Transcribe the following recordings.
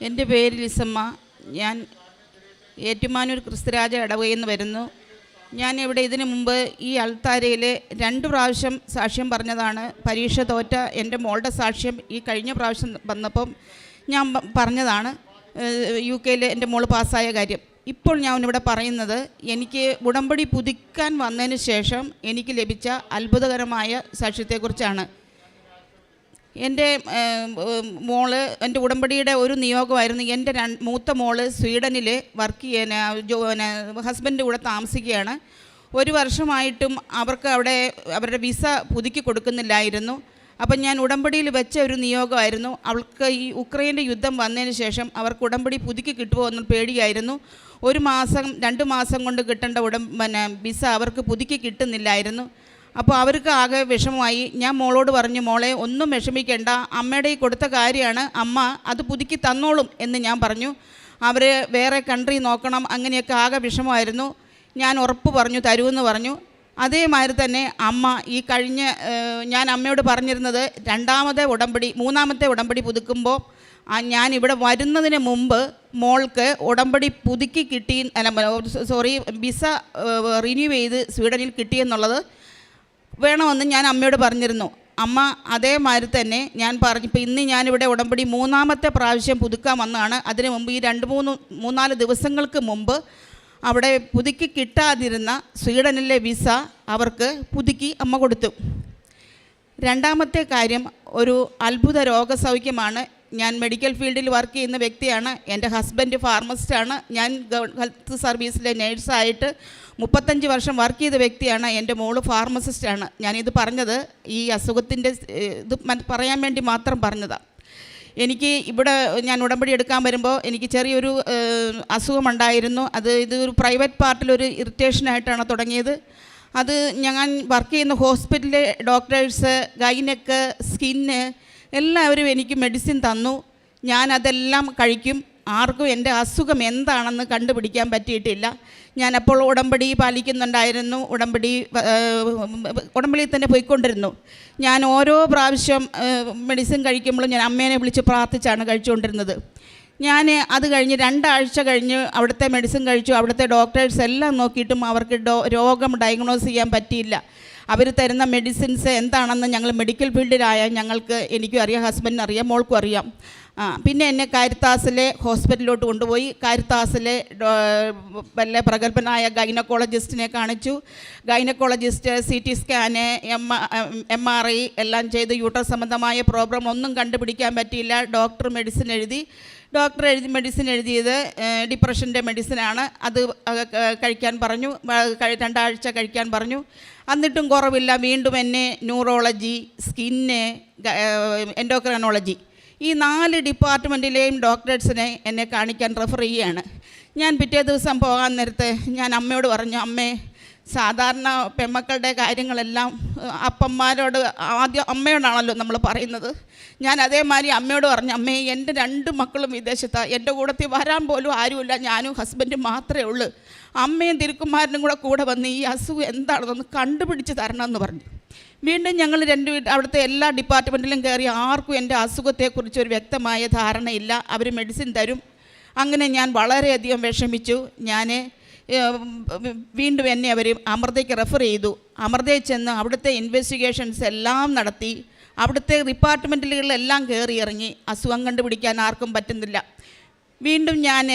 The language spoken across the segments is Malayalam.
എൻ്റെ പേര് ലിസമ്മ. ഞാൻ ഏറ്റുമാനൂർ ക്രിസ്തുരാജ ഇടവകയിൽ നിന്ന് വരുന്നു. ഞാൻ ഇവിടെ ഇതിനു മുമ്പ് ഈ അൾത്താരയിൽ 2 പ്രാവശ്യം സാക്ഷ്യം പറഞ്ഞതാണ്. പരീക്ഷ തോറ്റ എൻ്റെ മോളുടെ സാക്ഷ്യം ഈ കഴിഞ്ഞ പ്രാവശ്യം വന്നപ്പം ഞാൻ പറഞ്ഞതാണ്, UK എൻ്റെ മോൾ പാസ്സായ കാര്യം. ഇപ്പോൾ ഞാൻ ഇവിടെ പറയുന്നത്, എനിക്ക് ഉടമ്പടി പുതുക്കാൻ വന്നതിന് ശേഷം എനിക്ക് ലഭിച്ച അത്ഭുതകരമായ സാക്ഷ്യത്തെക്കുറിച്ചാണ്. എൻ്റെ മോള് എൻ്റെ ഉടമ്പടിയുടെ ഒരു നിയോഗമായിരുന്നു. എൻ്റെ മൂത്ത മോള് സ്വീഡനിൽ വർക്ക് ചെയ്യാൻ ഹസ്ബൻഡ് കൂടെ താമസിക്കുകയാണ്. 1 വർഷമായിട്ടും അവർക്ക് അവിടെ അവരുടെ വിസ പുതുക്കി കൊടുക്കുന്നില്ലായിരുന്നു. അപ്പം ഞാൻ ഉടമ്പടിയിൽ വെച്ച ഒരു നിയോഗമായിരുന്നു. അവൾക്ക് ഈ ഉക്രൈൻ്റെ യുദ്ധം വന്നതിന് ശേഷം അവർക്ക് ഉടമ്പടി പുതുക്കി കിട്ടുമോ എന്ന് പേടിയായിരുന്നു. 1 മാസം 2 മാസം കൊണ്ട് കിട്ടേണ്ട വിസ അവർക്ക് പുതുക്കി കിട്ടുന്നില്ലായിരുന്നു. അപ്പോൾ അവർക്ക് ആകെ വിഷമമായി. ഞാൻ മോളോട് പറഞ്ഞു, മോളെ ഒന്നും വിഷമിക്കേണ്ട, അമ്മയുടെ ഈ കൊടുത്ത കാര്യമാണ്, അമ്മ അത് പുതുക്കി തന്നോളും എന്ന് ഞാൻ പറഞ്ഞു. അവർ വേറെ കൺട്രി നോക്കണം, അങ്ങനെയൊക്കെ ആകെ വിഷമമായിരുന്നു. ഞാൻ ഉറപ്പ് പറഞ്ഞു, തരുമെന്ന് പറഞ്ഞു. അതേമാതിരി തന്നെ അമ്മ ഈ കഴിഞ്ഞ ഞാൻ അമ്മയോട് പറഞ്ഞിരുന്നത്, 3ാമത്തെ ഉടമ്പടി പുതുക്കുമ്പോൾ ഞാൻ ഇവിടെ വരുന്നതിന് മുമ്പ് മോൾക്ക് ഉടമ്പടി പുതുക്കി കിട്ടി, വിസ റിന്യൂ ചെയ്ത് സ്വീഡനിൽ കിട്ടിയെന്നുള്ളത് വേണമെന്ന് ഞാൻ അമ്മയോട് പറഞ്ഞിരുന്നു. അമ്മ അതേമാതിരി തന്നെ ഞാൻ പറഞ്ഞു. ഇപ്പോൾ ഇന്ന് ഞാനിവിടെ ഉടമ്പടി 3ാമത്തെ പ്രാവശ്യം പുതുക്കാൻ വന്നതാണ്. അതിന് മുമ്പ് ഈ 3-4 ദിവസങ്ങൾക്ക് മുമ്പ് അവിടെ പുതുക്കി കിട്ടാതിരുന്ന സ്വീഡനിലെ വിസ അവർക്ക് പുതുക്കി അമ്മ കൊടുത്തു. 2ാമത്തെ കാര്യം ഒരു അത്ഭുത രോഗസൗഖ്യമാണ്. ഞാൻ മെഡിക്കൽ ഫീൽഡിൽ വർക്ക് ചെയ്യുന്ന വ്യക്തിയാണ്. എൻ്റെ ഹസ്ബൻഡ് ഫാർമസിസ്റ്റാണ്. ഞാൻ ഹെൽത്ത് സർവീസിലെ നേഴ്സായിട്ട് 35 വർഷം വർക്ക് ചെയ്ത വ്യക്തിയാണ്. എൻ്റെ മോള് ഫാർമസിസ്റ്റാണ്. ഞാനിത് പറഞ്ഞത് ഈ അസുഖത്തിൻ്റെ ഇത് പറയാൻ വേണ്ടി മാത്രം പറഞ്ഞതാണ്. എനിക്ക് ഇവിടെ ഞാൻ ഉടമ്പടി എടുക്കാൻ വരുമ്പോൾ എനിക്ക് ചെറിയൊരു അസുഖമുണ്ടായിരുന്നു. ഇതൊരു പ്രൈവറ്റ് പാർട്ടിലൊരു ഇറിറ്റേഷനായിട്ടാണ് തുടങ്ങിയത്. അത് ഞാൻ വർക്ക് ചെയ്യുന്ന ഹോസ്പിറ്റലിലെ ഡോക്ടേഴ്സ്, ഗൈനക്ക്, സ്കിന്ന് എല്ലാവരും എനിക്ക് മെഡിസിൻ തന്നു. ഞാനതെല്ലാം കഴിക്കും. ആർക്കും എൻ്റെ അസുഖം എന്താണെന്ന് കണ്ടുപിടിക്കാൻ പറ്റിയിട്ടില്ല. ഞാനപ്പോൾ ഉടമ്പടി പാലിക്കുന്നുണ്ടായിരുന്നു. ഉടമ്പടിയിൽ തന്നെ പോയിക്കൊണ്ടിരുന്നു. ഞാൻ ഓരോ പ്രാവശ്യം മെഡിസിൻ കഴിക്കുമ്പോഴും ഞാൻ അമ്മേനെ വിളിച്ച് പ്രാർത്ഥിച്ചാണ് കഴിച്ചുകൊണ്ടിരുന്നത്. ഞാൻ അത് കഴിഞ്ഞ് 2 ആഴ്ച കഴിഞ്ഞ് അവിടുത്തെ മെഡിസിൻ കഴിച്ചു. അവിടുത്തെ ഡോക്ടേഴ്സ് എല്ലാം നോക്കിയിട്ടും അവർക്ക് രോഗം ഡയഗ്നോസ് ചെയ്യാൻ പറ്റിയില്ല. അവർ തരുന്ന മെഡിസിൻസ് എന്താണെന്ന് ഞങ്ങൾ മെഡിക്കൽ ഫീൽഡിലായ എനിക്കും അറിയാം, ഹസ്ബൻഡിന് അറിയാം, മോൾക്കും അറിയാം. പിന്നെ എന്നെ കാരിത്താസിലെ ഹോസ്പിറ്റലിലോട്ട് കൊണ്ടുപോയി. കാരിത്താസിലെ വല്ല പ്രഗത്ഭനായ ഗൈനക്കോളജിസ്റ്റിനെ കാണിച്ചു. ഗൈനക്കോളജിസ്റ്റ് CT സ്കാന്, MRI എല്ലാം ചെയ്ത് യൂട്രസ് സംബന്ധമായ പ്രോബ്ലം ഒന്നും കണ്ടുപിടിക്കാൻ പറ്റിയില്ല. ഡോക്ടർ മെഡിസിൻ എഴുതിയത് ഡിപ്രഷൻ്റെ മെഡിസിനാണ്. അത് കഴിക്കാൻ പറഞ്ഞു. 2 ആഴ്ച കഴിക്കാൻ പറഞ്ഞു. എന്നിട്ടും കുറവില്ല. വീണ്ടും എന്നെ ന്യൂറോളജി, സ്കിന്ന്, എൻഡോക്രൈനോളജി ഈ 4 ഡിപ്പാർട്ട്മെൻറ്റിലെയും ഡോക്ടേഴ്സിനെ എന്നെ കാണിക്കാൻ റെഫർ ചെയ്യുകയാണ്. ഞാൻ പിറ്റേ ദിവസം പോകാൻ നേരത്ത് ഞാൻ അമ്മയോട് പറഞ്ഞു, അമ്മേ, സാധാരണ പെൺമക്കളുടെ കാര്യങ്ങളെല്ലാം അപ്പന്മാരോട് ആദ്യം അമ്മയോടാണല്ലോ നമ്മൾ പറയുന്നത്. ഞാൻ അതേമാതിരി അമ്മയോട് പറഞ്ഞു, അമ്മേ, എൻ്റെ 2 മക്കളും വിദേശത്താണ്, എൻ്റെ കൂടത്തിൽ വരാൻ പോലും ആരുമില്ല, ഞാനും ഹസ്ബൻഡും മാത്രമേ ഉള്ളൂ. അമ്മയും തിരുക്കുമാരനും കൂടെ വന്ന് ഈ അസുഖം എന്താണെന്നൊന്ന് കണ്ടുപിടിച്ച് തരണമെന്ന് പറഞ്ഞു. വീണ്ടും ഞങ്ങൾ അവിടുത്തെ എല്ലാ ഡിപ്പാർട്ട്മെൻറ്റിലും കയറി. ആർക്കും എൻ്റെ അസുഖത്തെക്കുറിച്ച് ഒരു വ്യക്തമായ ധാരണയില്ല. അവർ മെഡിസിൻ തരും. അങ്ങനെ ഞാൻ വളരെയധികം വിഷമിച്ചു. വീണ്ടും എന്നെ അവർ അമൃതയ്ക്ക് റെഫർ ചെയ്തു. അമൃതയിൽ ചെന്ന് അവിടുത്തെ ഇൻവെസ്റ്റിഗേഷൻസ് എല്ലാം നടത്തി. അവിടുത്തെ ഡിപ്പാർട്ട്മെൻറ്റുകളിലെല്ലാം കയറി ഇറങ്ങി. അസുഖം കണ്ടുപിടിക്കാൻ ആർക്കും പറ്റുന്നില്ല. വീണ്ടും ഞാൻ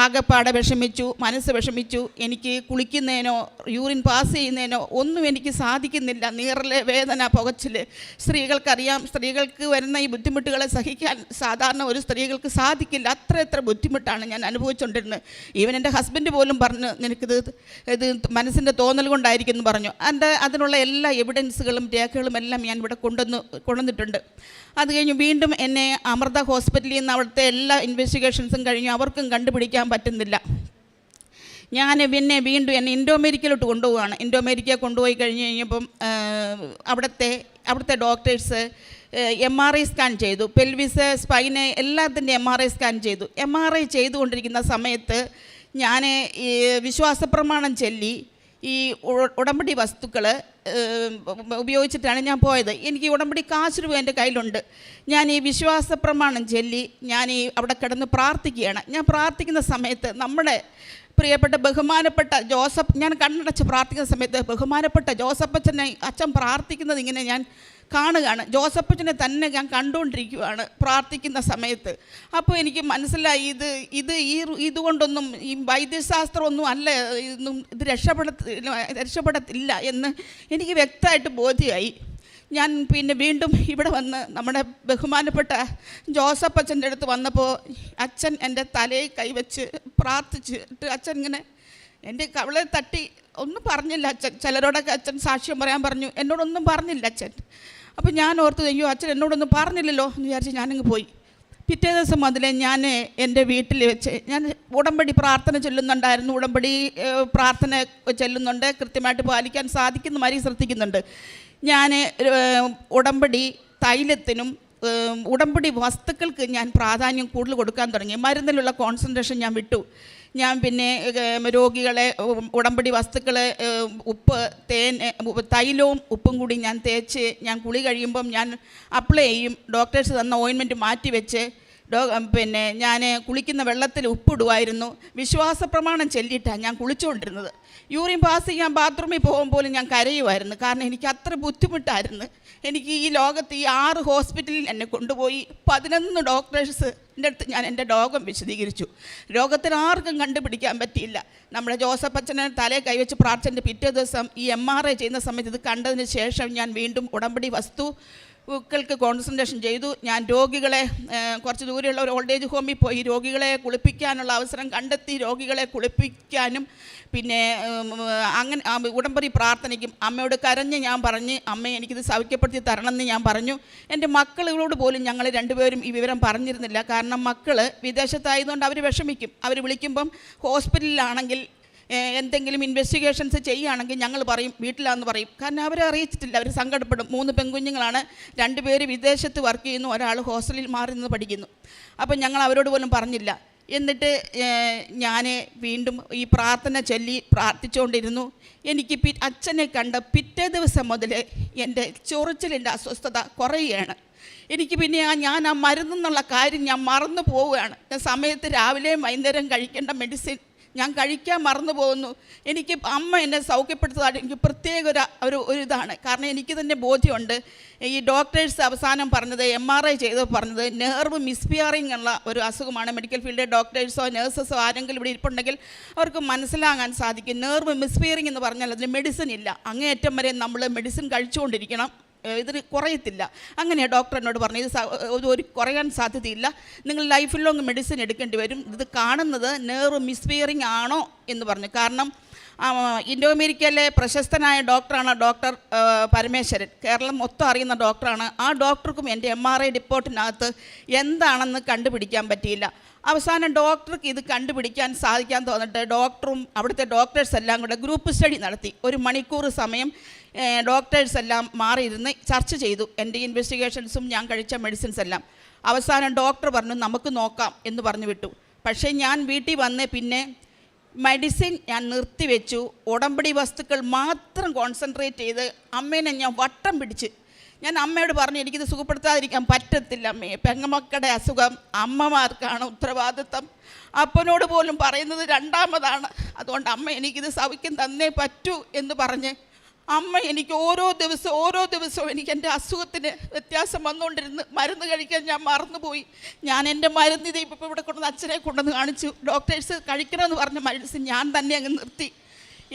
ആകെപ്പാടെ വിഷമിച്ചു, മനസ്സ് വിഷമിച്ചു. എനിക്ക് കുളിക്കുന്നതിനോ യൂറിൻ പാസ് ചെയ്യുന്നതിനോ ഒന്നും എനിക്ക് സാധിക്കുന്നില്ല. നീറല്, വേദന, പുകച്ചിൽ. സ്ത്രീകൾക്കറിയാം, സ്ത്രീകൾക്ക് വരുന്ന ഈ ബുദ്ധിമുട്ടുകളെ സഹിക്കാൻ സാധാരണ ഒരു സ്ത്രീകൾക്ക് സാധിക്കില്ല. അത്ര ബുദ്ധിമുട്ടാണ് ഞാൻ അനുഭവിച്ചുകൊണ്ടിരുന്നത്. ഈവൻ എൻ്റെ ഹസ്ബൻഡ് പോലും പറഞ്ഞു, ഇത് മനസ്സിൻ്റെ തോന്നൽ കൊണ്ടായിരിക്കും എന്ന് പറഞ്ഞു. അതിനുള്ള എല്ലാ എവിഡൻസുകളും രേഖകളും എല്ലാം ഞാൻ ഇവിടെ കൊണ്ടുവന്നിട്ടുണ്ട്. അത് കഴിഞ്ഞ് വീണ്ടും എന്നെ അമൃത ഹോസ്പിറ്റലിൽ നിന്ന് അവിടുത്തെ എല്ലാ ഇൻവെസ്റ്റിഗേഷൻസും കഴിഞ്ഞു. അവർക്കും കണ്ടുപിടിക്കാൻ പറ്റുന്നില്ല. ഞാൻ പിന്നെ വീണ്ടും എന്നെ ഇൻഡോമേരിക്കയിലോട്ട് കൊണ്ടുപോവുകയാണ്. ഇൻഡോമേരിക്ക കൊണ്ടുപോയി കഴിഞ്ഞപ്പം അവിടുത്തെ ഡോക്ടേഴ്സ് MRI സ്കാൻ ചെയ്തു. പെൽവിസ്, സ്പൈന് എല്ലാത്തിൻ്റെ MRI സ്കാൻ ചെയ്തു. MRI ചെയ്തുകൊണ്ടിരിക്കുന്ന സമയത്ത് ഞാൻ വിശ്വാസപ്രമാണം ചൊല്ലി ഈ ഉടമ്പടി വസ്തുക്കൾ ഉപയോഗിച്ചിട്ടാണ് ഞാൻ പോയത്. എനിക്ക് ഉടമ്പടി കാശ് രൂപ എൻ്റെ കയ്യിലുണ്ട്. ഞാൻ ഈ വിശ്വാസ പ്രമാണം ചൊല്ലി ഞാൻ ഈ അവിടെ കിടന്ന് പ്രാർത്ഥിക്കുകയാണ്. ഞാൻ പ്രാർത്ഥിക്കുന്ന സമയത്ത് നമ്മുടെ പ്രിയപ്പെട്ട ബഹുമാനപ്പെട്ട ജോസഫ്, ഞാൻ കണ്ണടച്ച് പ്രാർത്ഥിക്കുന്ന സമയത്ത് ബഹുമാനപ്പെട്ട ജോസഫച്ചനെ അച്ഛൻ പ്രാർത്ഥിക്കുന്നത് ഇങ്ങനെ ഞാൻ കാണുകയാണ്. ജോസഫച്ചനെ തന്നെ ഞാൻ കണ്ടുകൊണ്ടിരിക്കുകയാണ് പ്രാർത്ഥിക്കുന്ന സമയത്ത്. അപ്പോൾ എനിക്ക് മനസ്സിലായി ഇതുകൊണ്ടൊന്നും ഈ വൈദ്യശാസ്ത്രമൊന്നും അല്ല, ഇത് രക്ഷപ്പെടത്തില്ല എന്ന് എനിക്ക് വ്യക്തമായിട്ട് ബോധ്യമായി. ഞാൻ പിന്നെ വീണ്ടും ഇവിടെ വന്ന് നമ്മുടെ ബഹുമാനപ്പെട്ട ജോസഫ് അച്ഛൻ്റെ അടുത്ത് വന്നപ്പോൾ അച്ഛൻ എൻ്റെ തലയിൽ കൈവച്ച് പ്രാർത്ഥിച്ചിട്ട് അച്ഛൻ ഇങ്ങനെ എൻ്റെ കവളെ തട്ടി ഒന്നും പറഞ്ഞില്ല അച്ഛൻ. ചിലരോടൊക്കെ അച്ഛൻ സാക്ഷ്യം പറയാൻ പറഞ്ഞു, എന്നോടൊന്നും പറഞ്ഞില്ല അച്ഛൻ. അപ്പോൾ ഞാൻ ഓർത്ത്, അയ്യോ അച്ഛൻ എന്നോടൊന്നും പറഞ്ഞില്ലല്ലോ എന്ന് വിചാരിച്ച് ഞാനങ്ങ് പോയി. പിറ്റേ ദിവസം മുതലേ ഞാൻ എൻ്റെ വീട്ടിൽ വെച്ച് ഞാൻ ഉടമ്പടി പ്രാർത്ഥന ചൊല്ലുന്നുണ്ടായിരുന്നു. ഉടമ്പടി പ്രാർത്ഥന ചൊല്ലുന്നുണ്ട്, കൃത്യമായിട്ട് പാലിക്കാൻ സാധിക്കുന്ന മാതിരി ശ്രദ്ധിക്കുന്നുണ്ട്. ഞാൻ ഉടമ്പടി തൈലത്തിനും ഉടമ്പടി വസ്തുക്കൾക്ക് ഞാൻ പ്രാധാന്യം കൂടുതൽ കൊടുക്കാൻ തുടങ്ങി. മരുന്നിലുള്ള കോൺസെൻട്രേഷൻ ഞാൻ വിട്ടു. ഞാൻ പിന്നെ രോഗികളെ ഉടമ്പടി വസ്തുക്കൾ ഉപ്പ്, തേൻ, തൈലവും ഉപ്പും കൂടി ഞാൻ തേച്ച് ഞാൻ കുളി കഴിയുമ്പം ഞാൻ അപ്ലൈ ചെയ്യും. ഡോക്ടേഴ്സ് തന്ന ഓയിൻമെൻറ്റ് മാറ്റി വെച്ച് പിന്നെ ഞാൻ കുളിക്കുന്ന വെള്ളത്തിൽ ഉപ്പിടുമായിരുന്നു. വിശ്വാസ പ്രമാണം ചൊല്ലിയിട്ടാണ് ഞാൻ കുളിച്ചുകൊണ്ടിരുന്നത്. യൂറിൻ പാസ് ചെയ്യാൻ ബാത്റൂമിൽ പോകുമ്പോഴും ഞാൻ കരയുമായിരുന്നു. കാരണം എനിക്ക് അത്ര ബുദ്ധിമുട്ടായിരുന്നു. എനിക്ക് ഈ ലോകത്ത് ഈ 6 ഹോസ്പിറ്റലിൽ എന്നെ കൊണ്ടുപോയി 11 ഡോക്ടേഴ്സിൻ്റെ അടുത്ത് ഞാൻ എൻ്റെ രോഗം വിശദീകരിച്ചു. രോഗത്തിന് ആർക്കും കണ്ടുപിടിക്കാൻ പറ്റിയില്ല. നമ്മുടെ ജോസഫ് അച്ഛനെ തലയെ കൈവച്ച് പ്രാർത്ഥിച്ചതിൻ്റെ പിറ്റേ ദിവസം ഈ MRI ചെയ്യുന്ന സമയത്ത് ഇത് കണ്ടതിന് ശേഷം ഞാൻ വീണ്ടും ഉടമ്പടി വസ്തുക്കൾക്ക് കോൺസെൻട്രേഷൻ ചെയ്തു. ഞാൻ രോഗികളെ കുറച്ച് ദൂരെയുള്ള ഒരു ഓൾഡ് ഏജ് ഹോമിൽ പോയി രോഗികളെ കുളിപ്പിക്കാനുള്ള അവസരം കണ്ടെത്തി. രോഗികളെ കുളിപ്പിക്കാനും പിന്നെ അങ്ങനെ ഉടമ്പടി പ്രാർത്ഥനയ്ക്കും അമ്മയോട് കരഞ്ഞ് ഞാൻ പറഞ്ഞ്, അമ്മ എനിക്കിത് സൗഖ്യപ്പെടുത്തി തരണമെന്ന് ഞാൻ പറഞ്ഞു. എൻ്റെ മക്കളോട് പോലും ഞങ്ങൾ രണ്ടുപേരും ഈ വിവരം പറഞ്ഞിരുന്നില്ല. കാരണം മക്കൾ വിദേശത്തായതുകൊണ്ട് അവർ വിഷമിക്കും. അവർ വിളിക്കുമ്പം ഹോസ്പിറ്റലിലാണെങ്കിൽ എന്തെങ്കിലും ഇൻവെസ്റ്റിഗേഷൻസ് ചെയ്യുകയാണെങ്കിൽ ഞങ്ങൾ പറയും വീട്ടിലാണെന്ന് പറയും. കാരണം അവരെ അറിയിച്ചിട്ടില്ല, അവർ സങ്കടപ്പെടും. 3 പെൺകുഞ്ഞുങ്ങളാണ്, 2 പേര് വിദേശത്ത് വർക്ക് ചെയ്യുന്നു, ഒരാൾ ഹോസ്റ്റലിൽ മാറി നിന്ന് പഠിക്കുന്നു. അപ്പം ഞങ്ങൾ അവരോട് പോലും പറഞ്ഞില്ല. എന്നിട്ട് ഞാൻ വീണ്ടും ഈ പ്രാർത്ഥന ചൊല്ലി പ്രാർത്ഥിച്ചുകൊണ്ടിരുന്നു. എനിക്ക് അച്ഛനെ കണ്ട പിറ്റേ ദിവസം മുതൽ എൻ്റെ ചൊറിച്ചിലിൻ്റെ അസ്വസ്ഥത കുറയുകയാണ്. എനിക്ക് പിന്നെ ഞാൻ ആ മരുന്നെന്നുള്ള കാര്യം ഞാൻ മറന്നു പോവുകയാണ്. സമയത്ത് രാവിലെയും വൈകുന്നേരം കഴിക്കേണ്ട മെഡിസിൻ ഞാൻ കഴിക്കാൻ മറന്നു പോകുന്നു. എനിക്ക് അമ്മ എന്നെ സൗഖ്യപ്പെടുത്തതായിട്ട് എനിക്ക് പ്രത്യേക ഒരു ഇതാണ്. കാരണം എനിക്ക് തന്നെ ബോധ്യമുണ്ട്. ഈ ഡോക്ടേഴ്സ് അവസാനം പറഞ്ഞത്, MRI ചെയ്തപ്പോൾ പറഞ്ഞത് നെർവ് മിസ്ഫിയറിംഗ് ഉള്ള ഒരു അസുഖമാണ്. മെഡിക്കൽ ഫീൽഡിലെ ഡോക്ടേഴ്സോ നഴ്സസോ ആരെങ്കിലും ഇവിടെ ഇരിപ്പുണ്ടെങ്കിൽ അവർക്ക് മനസ്സിലാകാൻ സാധിക്കും. നെർവ് മിസ്ഫിയറിംഗ് എന്ന് പറഞ്ഞാൽ അതിന് മെഡിസിൻ ഇല്ല. അങ്ങേയറ്റം വരെ നമ്മൾ മെഡിസിൻ കഴിച്ചുകൊണ്ടിരിക്കണം, ഇതിന് കുറയത്തില്ല. അങ്ങനെയാണ് ഡോക്ടർ എന്നോട് പറഞ്ഞു, ഇത് ഒരു കുറയാൻ സാധ്യതയില്ല, നിങ്ങൾ ലൈഫ് ലോങ് മെഡിസിൻ എടുക്കേണ്ടി വരും. ഇത് കാണുന്നത് നെർവ് മിസ്ഫിയറിംഗ് ആണോ എന്ന് പറഞ്ഞു. കാരണം ഇൻഡോ അമേരിക്കയിലെ പ്രശസ്തനായ ഡോക്ടറാണ് ഡോക്ടർ പരമേശ്വരൻ. കേരളം മൊത്തം അറിയുന്ന ഡോക്ടറാണ്. ആ ഡോക്ടർക്കും എൻ്റെ MRI റിപ്പോർട്ടിനകത്ത് എന്താണെന്ന് കണ്ടുപിടിക്കാൻ പറ്റിയില്ല. അവസാനം ഡോക്ടർക്ക് ഇത് കണ്ടുപിടിക്കാൻ സാധിക്കാൻ തോന്നിട്ട് ഡോക്ടറും അവിടുത്തെ ഡോക്ടേഴ്സ് എല്ലാം കൂടെ ഗ്രൂപ്പ് സ്റ്റഡി നടത്തി. 1 മണിക്കൂർ സമയം ഡോക്ടേഴ്സ് എല്ലാം മാറിയിരുന്ന് ചർച്ച ചെയ്തു എൻ്റെ ഇൻവെസ്റ്റിഗേഷൻസും ഞാൻ കഴിച്ച മെഡിസിൻസ് എല്ലാം. അവസാനം ഡോക്ടർ പറഞ്ഞു നമുക്ക് നോക്കാം എന്ന് പറഞ്ഞു വിട്ടു. പക്ഷേ ഞാൻ വീട്ടിൽ വന്ന് പിന്നെ മെഡിസിൻ ഞാൻ നിർത്തിവെച്ചു. ഉടമ്പടി വസ്തുക്കൾ മാത്രം കോൺസെൻട്രേറ്റ് ചെയ്ത് അമ്മേനെ ഞാൻ വട്ടം പിടിച്ച് ഞാൻ അമ്മയോട് പറഞ്ഞു, എനിക്കിത് സുഖപ്പെടുത്താതിരിക്കാൻ പറ്റത്തില്ല അമ്മയെ. പെങ്ങമക്കളുടെ അസുഖം അമ്മമാർക്കാണ് ഉത്തരവാദിത്തം. അപ്പനോട് പോലും പറയുന്നത് രണ്ടാമതാണ്. അതുകൊണ്ട് അമ്മ എനിക്കിത് സൗഖ്യം തന്നേ പറ്റൂ എന്ന് പറഞ്ഞ് അമ്മ എനിക്ക് ഓരോ ദിവസവും എനിക്ക് എൻ്റെ അസുഖത്തിന് വ്യത്യാസം വന്നുകൊണ്ടിരുന്ന് മരുന്ന് കഴിക്കാൻ ഞാൻ മറന്നുപോയി. ഞാൻ എൻ്റെ മരുന്ന് ഇത് ഇപ്പോൾ ഇവിടെ കൊണ്ടുവന്ന് അച്ഛനെ കൊണ്ടുവന്ന് കാണിച്ചു. ഡോക്ടേഴ്സ് കഴിക്കണമെന്ന് പറഞ്ഞ മരുന്ന് ഞാൻ തന്നെ അങ്ങ് നിർത്തി.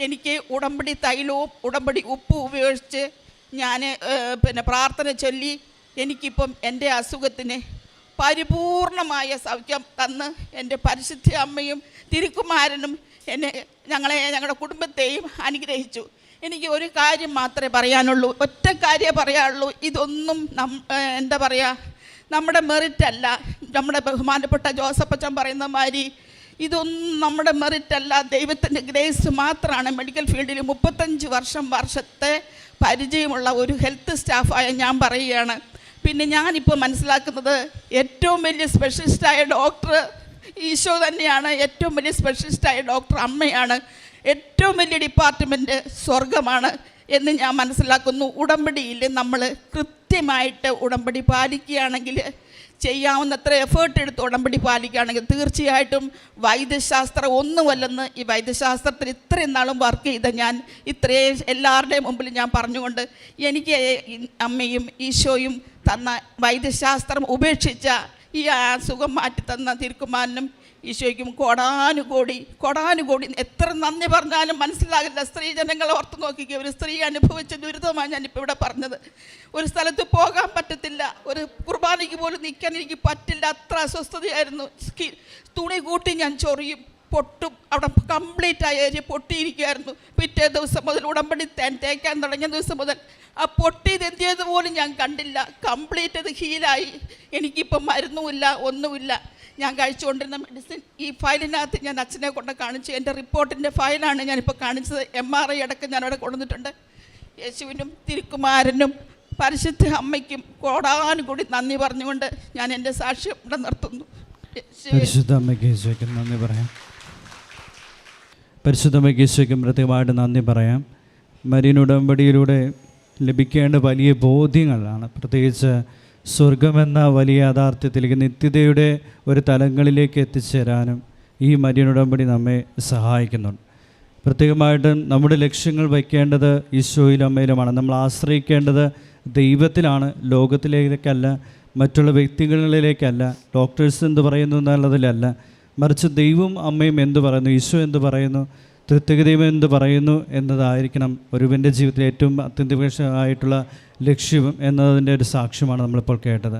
എനിക്ക് ഉടമ്പടി തൈലവും ഉടമ്പടി ഉപ്പും ഉപയോഗിച്ച് ഞാൻ പിന്നെ പ്രാർത്ഥന ചൊല്ലി എനിക്കിപ്പം എൻ്റെ അസുഖത്തിന് പരിപൂർണമായ സൗഖ്യം തന്ന് എൻ്റെ പരിശുദ്ധ അമ്മയും തിരുക്കുമാരനും ഞങ്ങളുടെ കുടുംബത്തെയും അനുഗ്രഹിച്ചു. എനിക്ക് ഒരു കാര്യം മാത്രമേ പറയാനുള്ളൂ, ഒറ്റ കാര്യമേ പറയാനുള്ളൂ. ഇതൊന്നും എന്താ പറയുക, നമ്മുടെ മെറിറ്റല്ല. നമ്മുടെ ബഹുമാനപ്പെട്ട ജോസഫ് അച്ഛൻ പറയുന്ന മാതിരി ഇതൊന്നും നമ്മുടെ മെറിറ്റല്ല, ദൈവത്തിൻ്റെ ഗ്രേസ് മാത്രമാണ്. മെഡിക്കൽ ഫീൽഡിൽ 35 വർഷത്തെ പരിചയമുള്ള ഒരു ഹെൽത്ത് സ്റ്റാഫായ ഞാൻ പറയുകയാണ്. പിന്നെ ഞാനിപ്പോൾ മനസ്സിലാക്കുന്നത് ഏറ്റവും വലിയ സ്പെഷ്യലിസ്റ്റായ ഡോക്ടർ ഈശോ തന്നെയാണ്. ഏറ്റവും വലിയ സ്പെഷ്യലിസ്റ്റായ ഡോക്ടർ അമ്മയാണ്. ഏറ്റവും വലിയ ഡിപ്പാർട്ട്മെൻറ്റ് സ്വർഗമാണ് എന്ന് ഞാൻ മനസ്സിലാക്കുന്നു. ഉടമ്പടിയിൽ നമ്മൾ കൃത്യമായിട്ട് ഉടമ്പടി പാലിക്കുകയാണെങ്കിൽ, ചെയ്യാവുന്നത്ര എഫേർട്ട് എടുത്ത് ഉടമ്പടി പാലിക്കുകയാണെങ്കിൽ തീർച്ചയായിട്ടും വൈദ്യശാസ്ത്രം ഒന്നുമല്ലെന്ന് ഈ വൈദ്യശാസ്ത്രത്തിൽ ഇത്രയും നാളും വർക്ക് ചെയ്ത ഞാൻ ഇത്രയും എല്ലാവരുടെയും മുമ്പിൽ ഞാൻ പറഞ്ഞുകൊണ്ട് എനിക്ക് അമ്മയും ഈശോയും തന്ന വൈദ്യശാസ്ത്രം ഉപേക്ഷിച്ച ഈ അസുഖം മാറ്റി തന്ന തിരുക്കുമാരനും ഈശോയ്ക്കും കൊടാനുകോടി എത്ര നന്ദി പറഞ്ഞാലും മനസ്സിലാകില്ല. സ്ത്രീജനങ്ങളെ ഓർത്ത് നോക്കിക്കുക, ഒരു സ്ത്രീ അനുഭവിച്ച ദുരിതമാണ് ഞാനിപ്പോൾ ഇവിടെ പറഞ്ഞത്. ഒരു സ്ഥലത്ത് പോകാൻ പറ്റത്തില്ല, ഒരു കുർബാനയ്ക്ക് പോലും നിൽക്കാൻ എനിക്ക് പറ്റില്ല, അത്ര അസ്വസ്ഥതയായിരുന്നു. തുണി കൂട്ടി ഞാൻ ചൊറിയും, പൊട്ടും, അവിടെ കംപ്ലീറ്റ് ആയ ഏരിയ പൊട്ടിയിരിക്കുമായിരുന്നു. പിറ്റേ ദിവസം മുതൽ ഉടമ്പടി തേക്കാൻ തുടങ്ങിയ ദിവസം മുതൽ ആ പൊട്ടിയത് എന്ത് പോലും ഞാൻ കണ്ടില്ല. കംപ്ലീറ്റ് അത് ഹീലായി. എനിക്കിപ്പം മരുന്നുമില്ല, ഒന്നുമില്ല. ഞാൻ കഴിച്ചുകൊണ്ടിരുന്ന മെഡിസിൻ ഈ ഫയലിനകത്ത് ഞാൻ അച്ഛനെ കൊണ്ട് കാണിച്ചു. എൻ്റെ റിപ്പോർട്ടിൻ്റെ ഫയലാണ് ഞാനിപ്പോൾ കാണിച്ചത്. MRI അടക്കം ഞാനവിടെ കൊണ്ടുവന്നിട്ടുണ്ട്. യേശുവിനും തിരുക്കുമാരനും പരിശുദ്ധ അമ്മയ്ക്കും കോടാനുകൂടി നന്ദി പറഞ്ഞുകൊണ്ട് ഞാൻ എൻ്റെ സാക്ഷ്യം ഇവിടെ നിർത്തുന്നു. പരിശുദ്ധ അമ്മയ്ക്ക് യേശുവിനും നന്ദി പറയാം. പരിശുദ്ധ അമ്മയ്ക്ക് യേശുവിനും പ്രത്യേകമായിട്ട് നന്ദി പറയാം. മരിയൻ ഉടമ്പടിയിലൂടെ ലഭിക്കേണ്ട വലിയ ബോധ്യങ്ങളാണ്. പ്രത്യേകിച്ച് സ്വർഗമെന്ന വലിയ യാഥാർത്ഥ്യത്തിലേക്ക്, നിത്യതയുടെ ഒരു തലങ്ങളിലേക്ക് എത്തിച്ചേരാനും ഈ മരിയൻ ഉടമ്പടി നമ്മെ സഹായിക്കുന്നുണ്ട്. പ്രത്യേകമായിട്ടും നമ്മുടെ ലക്ഷ്യങ്ങൾ വയ്ക്കേണ്ടത് ഈശോയിലും അമ്മയിലുമാണ്. നമ്മൾ ആശ്രയിക്കേണ്ടത് ദൈവത്തിലാണ്, ലോകത്തിലേക്കല്ല, മറ്റുള്ള വ്യക്തികളിലേക്കല്ല, ഡോക്ടേഴ്സ് എന്ത് പറയുന്നു എന്നുള്ളതിലല്ല. മറിച്ച് ദൈവവും അമ്മയും എന്ത് പറയുന്നു, ഈശോ എന്ത് പറയുന്നു, തൃത്വികദൈവം എന്ത് പറയുന്നു എന്നതായിരിക്കണം ഒരുവൻ്റെ ജീവിതത്തിലെ ഏറ്റവും അത്യന്തികമായിട്ടുള്ള ലക്ഷ്യവും എന്നതിൻ്റെ ഒരു സാക്ഷ്യമാണ് നമ്മളിപ്പോൾ കേട്ടത്.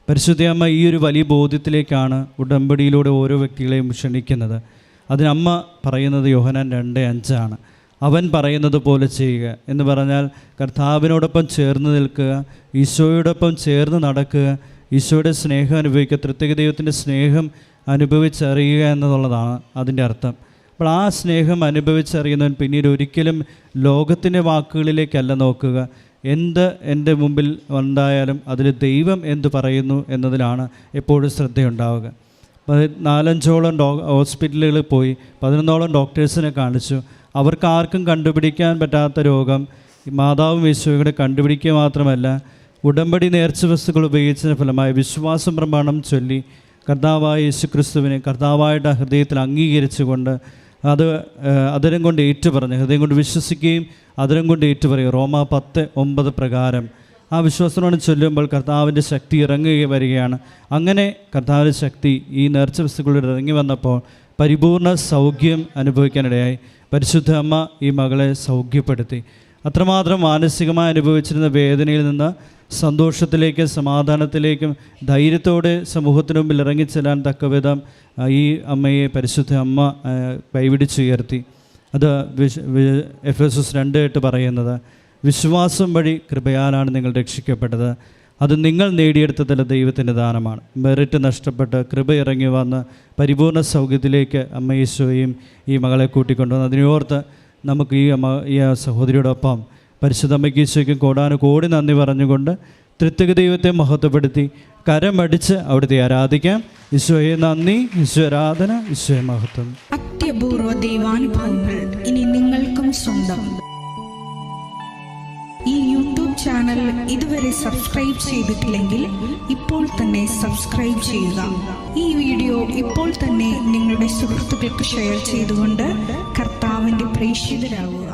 പരിശുദ്ധയമ്മ ഈ ഒരു വലിയ ബോധ്യത്തിലേക്കാണ് ഉടമ്പടിയിലൂടെ ഓരോ വ്യക്തികളെയും ക്ഷണിക്കുന്നത്. അതിനമ്മ പറയുന്നത് യോഹന്നാൻ 2:5 അവൻ പറയുന്നത് പോലെ ചെയ്യുക എന്ന് പറഞ്ഞാൽ കർത്താവിനോടൊപ്പം ചേർന്ന് നിൽക്കുക, ഈശോയോടൊപ്പം ചേർന്ന് നടക്കുക, ഈശോയുടെ സ്നേഹം അനുഭവിക്കുക, തൃത്വിക ദൈവത്തിൻ്റെ സ്നേഹം അനുഭവിച്ചറിയുക എന്നുള്ളതാണ് അതിൻ്റെ അർത്ഥം. അപ്പോൾ ആ സ്നേഹം അനുഭവിച്ചറിയുന്നവൻ പിന്നീട് ഒരിക്കലും ലോകത്തിൻ്റെ വാക്കുകളിലേക്കല്ല നോക്കുക. എന്ത് എൻ്റെ മുമ്പിൽ ഉണ്ടായാലും അതിൽ ദൈവം എന്ത് പറയുന്നു എന്നതിലാണ് എപ്പോഴും ശ്രദ്ധയുണ്ടാവുക. 4-5ഓളം ഹോസ്പിറ്റലുകളിൽ പോയി 11ഓളം ഡോക്ടേഴ്സിനെ കാണിച്ചു. അവർക്ക് ആർക്കും കണ്ടുപിടിക്കാൻ പറ്റാത്ത രോഗം മാതാവും ഈശോയുടെ കണ്ടുപിടിക്കുക മാത്രമല്ല, ഉടമ്പടി നേർച്ച വസ്തുക്കൾ ഉപയോഗിച്ചതിന് ഫലമായി വിശ്വാസം പ്രമാണം ചൊല്ലി കർത്താവായ യേശുക്രിസ്തുവിനെ കർത്താവായിട്ട് ഹൃദയത്തിൽ അംഗീകരിച്ചുകൊണ്ട് അതരം കൊണ്ട് ഏറ്റുപറഞ്ഞ്, ഹൃദയം കൊണ്ട് വിശ്വസിക്കുകയും അതരം കൊണ്ട് ഏറ്റുപറയുക, റോമ 10:9 പ്രകാരം ആ വിശ്വാസത്തോടെ ചൊല്ലുമ്പോൾ കർത്താവിൻ്റെ ശക്തി ഇറങ്ങി വരികയാണ്. അങ്ങനെ കർത്താവിൻ്റെ ശക്തി ഈ നേർച്ച വസ്തുക്കളിൽ ഇറങ്ങി വന്നപ്പോൾ പരിപൂർണ സൗഖ്യം അനുഭവിക്കാനിടയായി. പരിശുദ്ധ അമ്മ ഈ മകളെ സൗഖ്യപ്പെടുത്തി. അത്രമാത്രം മാനസികമായി അനുഭവിച്ചിരുന്ന വേദനയിൽ നിന്ന് സന്തോഷത്തിലേക്കും സമാധാനത്തിലേക്കും ധൈര്യത്തോടെ സമൂഹത്തിന് മുമ്പിൽ ഇറങ്ങിച്ചെല്ലാൻ തക്കവിധം ഈ അമ്മയെ പരിശുദ്ധ അമ്മ കൈപിടിച്ചുയർത്തി. അത് എഫെസോസ് 2:8 പറയുന്നത്, വിശ്വാസം വഴി കൃപയാലാണ് നിങ്ങൾ രക്ഷിക്കപ്പെട്ടത്, അത് നിങ്ങൾ നേടിയെടുത്തതല്ല, ദൈവത്തിൻ്റെ ദാനമാണ്. മെറിറ്റ് നഷ്ടപ്പെട്ട് കൃപ ഇറങ്ങി വന്ന് പരിപൂർണ സൗഖ്യത്തിലേക്ക് അമ്മ ഈശോയും ഈ മകളെ കൂട്ടിക്കൊണ്ടുവന്നു. അതിനോർത്ത് നമുക്ക് ഈ സഹോദരിയോടൊപ്പം പരിശുദ്ധ അമ്മയ്ക്ക് ഈശോയ്ക്കും കോടാനുകോടി നന്ദി പറഞ്ഞുകൊണ്ട് തൃത്വിക ദൈവത്തെ മഹത്വപ്പെടുത്തി കരമടിച്ച് അവിടുത്തെ ആരാധിക്കാം. ഈശോയെ നന്ദി, ഈശോ ആരാധന, ഈശോയെ മഹത്വം. അത്യപൂർവ ദൈവാനുഭവങ്ങൾ ഇനി നിങ്ങൾക്കും സ്വന്തം. ഈ യൂട്യൂബ് ചാനൽ ഇതുവരെ സബ്സ്ക്രൈബ് ചെയ്തിട്ടില്ലെങ്കിൽ ഇപ്പോൾ തന്നെ സബ്സ്ക്രൈബ് ചെയ്യുക. ഈ വീഡിയോ ഇപ്പോൾ തന്നെ നിങ്ങളുടെ സുഹൃത്തുക്കൾക്ക് ഷെയർ ചെയ്തുകൊണ്ട് കർത്താവിൻ്റെ പ്രേക്ഷിതരാകുക.